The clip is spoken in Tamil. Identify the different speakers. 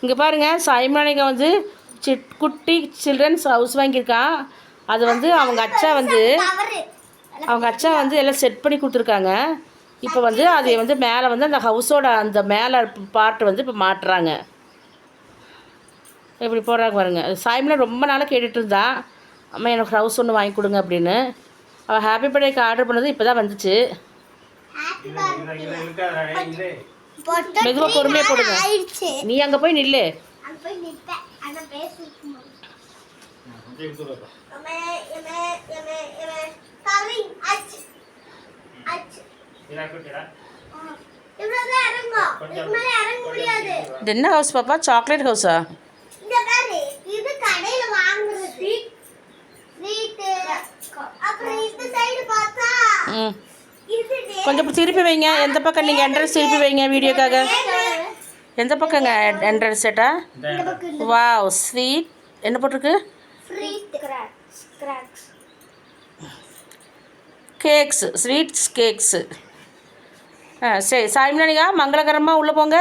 Speaker 1: இங்கே பாருங்கள், சாய்மானிகா வந்து குட்டி சில்ட்ரன்ஸ் ஹவுஸ் வாங்கியிருக்கான். அது வந்து அவங்க அச்சா வந்து எல்லாம் செட் பண்ணி கொடுத்துருக்காங்க. இப்போ வந்து அதை வந்து மேலே வந்து அந்த ஹவுஸோட அந்த மேலே பார்ட் வந்து இப்போ மாட்டுறாங்க. எப்படி போடுறாங்க பாருங்க. சாய்மலா ரொம்ப நாளாக கேட்டுட்டு இருந்தா, அம்மா எனக்கு ஹவுஸ் ஒன்று வாங்கி கொடுங்க அப்படின்னு. அவள் ஹாப்பி பர்த்டேக்கு ஆர்டர் பண்ணது இப்போ தான் வந்துச்சு. மெதுவாக பொறுமையாக போடுங்க. நீ அங்கே போய் நில்லு. இது என்ன ஹவுஸ் பாப்பா? சாக்லேட் ஹவுஸா? கொஞ்சம் திருப்பி வைங்க. எந்த பக்கம் நீங்கள் என்ட்ரன்ஸ் திருப்பி வைங்க வீடியோக்காக. எந்த பக்கங்க என்ட்ரன்ஸ் செட்டா? வாவ், ஸ்வீட் என்ன போட்டிருக்கு? Cakes, sweets cakes. சரி சாய்மலானிகா, மங்களகரமாக உள்ளே போங்க.